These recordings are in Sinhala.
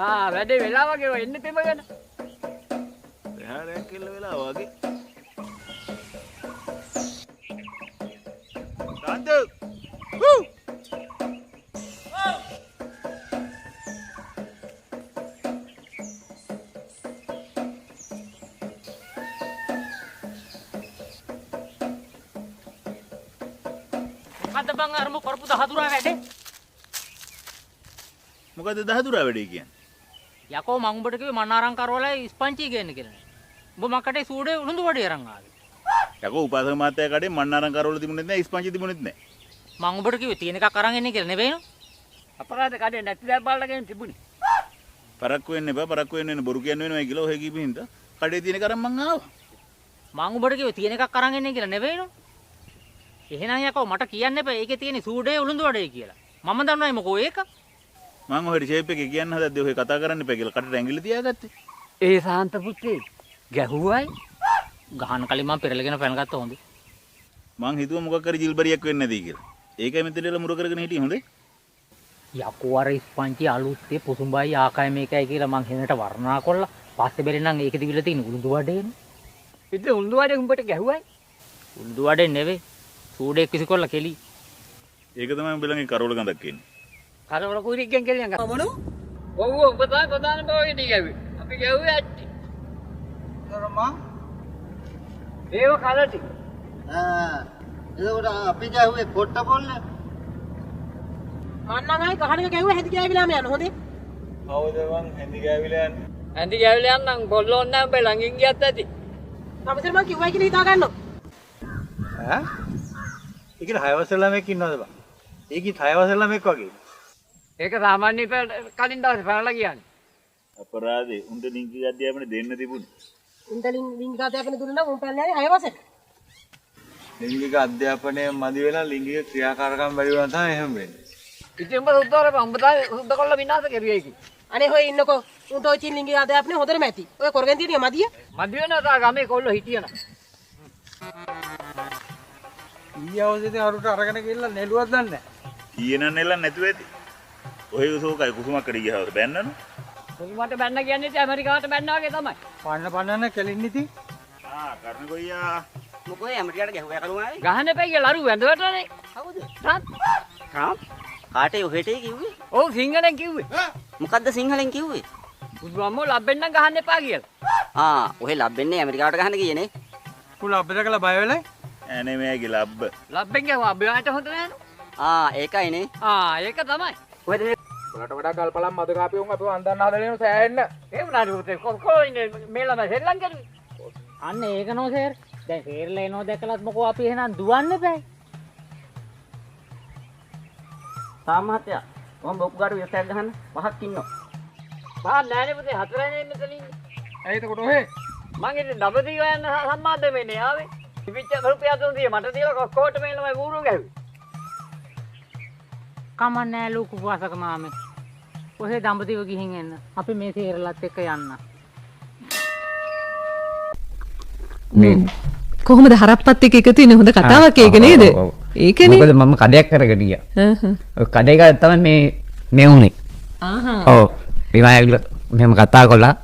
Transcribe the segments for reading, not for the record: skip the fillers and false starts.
වැඩේ වෙලා වගේ ඔය එන්න පෙමගෙන. එහාරයක් කියලා වෙලා වගේ. රාන්දු. වූ. මොකද්ද බං අරමු කරපු 13 වැඩේ? මොකද 13 වැඩේ කියන්නේ? යකෝ මං උඹට කිව්වේ මන්නාරම් කරවලයි ස්පංචි ගේන්න කියලා. උඹ මක්කටේ සූඩේ උළුඳු වඩේ අරන් ආවේ. යකෝ උපාසක මාත්‍යා කඩේ මන්නාරම් කරවල තිබුණෙත් නැහැ ස්පංචි තිබුණෙත් නැහැ. මං උඹට කිව්වේ තියෙන එකක් අරන් එන්නේ කියලා නෙවෙයි නෝ. අපරාධ කඩේ නැති දැක් බලලා ගෙන තිබුණේ. පරක්කු වෙන්න එපා පරක්කු වෙන්න බොරු කියන්න වෙනවා කියලා ඔහෙ කීපින්ද කඩේ තියෙන කරන් මං ආවා. මං උඹට කිව්වේ තියෙන එකක් අරන් එන්නේ කියලා නෙවෙයි නෝ. එහෙනම් යකෝ මට කියන්න එපා ඒකේ තියෙන සූඩේ උළුඳු වඩේ කියලා. මම දන්නවයි මොකෝ ඒක. මං ඔහෙට ෂේප් එකේ කියන්න හදද්දී ඔහෙ කතා කරන්න එපා කියලා කටට ඇඟිලි තියාගත්තේ. ඒ සාන්ත පුතේ ගැහුවයි ගහන කලින් මම පෙරලගෙන පැන ගත්තා හොඳේ. මං හිතුවා මොකක් හරි ජිල්බරියක් වෙන්නේ නැති කියලා. ඒකයි මෙතනදලා මුර කරගෙන හිටියේ හොඳේ. යකෝ අර ස්පංචි අලුත්තේ පුසුඹයි ආකය මේකයි කියලා මං හෙනට වර්ණනා කළා. පස්සේ බැරි නම් ඒක දිවිලා තියෙන උළුඳු වඩේනේ. ඉතින් උළුඳු වඩේ උඹට ගැහුවයි. උළුඳු වඩේ නෙවෙයි. සූඩේ කිසි කොල්ල කෙලි. ඒක තමයි උඹලගේ කරවල ගඳක් කියන්නේ. කරවල කුරික්ගෙන් කෙලියන් ගත්තා. මොනෝ? ඔව් ඔව් උඹ තමයි ප්‍රධාන බෝගේ දී ගැව්වේ. අපි ගැව්වේ ඇටි. කරමා ඒව කලටි. එතකොට අපි ගැහුවේ කොට්ට පොල්ල. අන්නමයි ගහන එක ගැහුවා හැදි ගෑවිලාම යන හොඳේ. කවුද මං හැඳි ගෑවිලා යන්නේ? ඇඳි ගැවිලා යන්නම් බොල්ලෝන් නම් උඹ ළඟින් ගියත් ඇති. තමසර මං කිව්වයි කියලා හිතා ගන්නවා. ඈ? ඒකේ 6 වසර ළමෙක් ඉන්නවද බං? ඒකේ 6 වසර ළමෙක් වගේ. ඒක සාමාන්‍ය කලින් දවසේ පැනලා කියන්නේ. අපරාධේ උන්ට ලිංගික අධ්‍යාපනය දෙන්න තිබුණේ. උන්ටලින් ලිංගික අධ්‍යාපනය දුන්නා නම් උන් පැනලා 6 වසර. ලිංගික අධ්‍යාපනය මදි වෙලා ලිංගික ක්‍රියාකාරකම් බැරි වුණා තමයි එහෙම වෙන්නේ. ඉතින් උඹ සුද්ධවරපන් උඹ තමයි සුද්ධ කොල්ල විනාශ කරුවේ ඒක. අනේ හොය ඉන්නකෝ උන්ට ඔය චින් ලිංගික අධ්‍යාපනය හොඳටම ඇති. ඔය කරගෙන තියෙන්නේ මදිය. මදි වෙනවා ගමේ කොල්ලෝ හිටියන. ඊයවසේදී අරුට අරගෙන ගිහලා නෙළුවක් දන්නේ නැහැ. ඊයන නෙල්ල නැතුව ඇති. ඔහෙ උසෝකයි කුසුමක්කට ගියාද බැන්නන? කුසුමට බැන්න කියන්නේ ඉතින් ඇමරිකාවට බැන්නා වගේ තමයි. පන්න කෙලින් ඉති. කරන ගොයියා. මොකෝ ඇමරිකාට ගැහුවා කරුමාවේ. ගහන්න එපා කියලා අරු වැඳවටනේ. කවුද? තාත්. කාටේ ඔහෙටේ කිව්වේ? ඔව් සිංහලෙන් කිව්වේ. මොකද්ද සිංහලෙන් කිව්වේ? බුදුම්මෝ ලබ්බෙන්නම් ගහන්න එපා කියලා. ඔහෙ ලබ්බෙන්නේ ඇමරිකාවට ගහන්න ගියනේ. කුල අපිටකලා බය වෙලයි. ඇනේ මේගේ ලබ්බ. ලබ්බෙන් ගහුවා අබ්බයාට හොඳ නෑනේ. ඒකයිනේ. ඒක තමයි. ඔහෙද උලට වඩා කල්පලම් මද කාපියුන් අපිව අන්දන්න හදලේන සෑහෙන්න. ඒ වුණාට පුතේ කොහොම ඉන්නේ මේ ළමයි සෙල්ලම් කරුවේ. අන්න ඒක නෝ සර්. දැන් සේරලා එනෝ දැකලත් මොකෝ අපි එහෙනම් දුවන්න බෑ. තාමහත්යා මම බොක්කු ගාඩු විශ්යක් ගහන්න පහක් ඉන්නවා. බා නෑනේ පුතේ හතරනේ මෙතන ඉන්නේ. ඇයි එතකොට ඔහෙ? මං ඉතින් දඹදිව යන සම්මාද වෙන්නේ ආවේ. ඉවිච්ච රුපියල් 300 මට දීලා කොක්කොට මේ ළමයි ඌරු ගැව්වේ. කමන්නේ ලොකු වාසක මාමේ. ඔහෙ දඹදිව ගිහින් එන්න. අපි මේ සේරලත් එක්ක යන්න. කොහොමද හරප්පත් එක්ක එකතු වෙන්නේ හොඳ කතාවක් ඒක නේද? ඒකනේ. මොකද මම කඩයක් කරගෙන ගියා. ඔය කඩේ ගාව තමයි මේ උනේ. ඔව්. විමායගල මෙහෙම කතා කළා.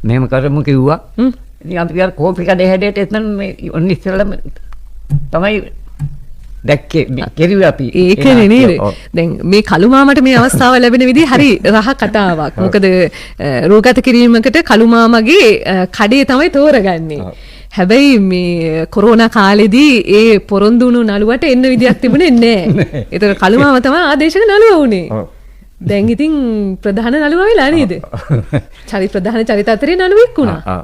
මෙහෙම කරමු කිව්වා. ඉතින් අපි අර කෝපි කඩේ හැඩයට එතන මේ ඔන්න ඉස්සරලම තමයි දැක්කේ කෙරුවේ අපි. ඒකනේ නේද? දැන් මේ කළු මාමට මේ අවස්ථාව ලැබෙන විදිහ හරි රහ කතාවක්. මොකද රූගත කිරීමකට කළු මාමගේ කඩේ තමයි තෝරගන්නේ. හැබැයි මේ කොරෝනා කාලෙදී ඒ පොරොන්දු වුණු නළුවට එන්න විදියක් තිබුණේ නැහැ. ඒතර කළු මාම තමයි ආදේශක නළුවා වුණේ. දැන් ඉතින් ප්‍රධාන නළුවා වෙලා නේද? චරිත ප්‍රධාන චරිත අතරේ නළුවෙක් වුණා.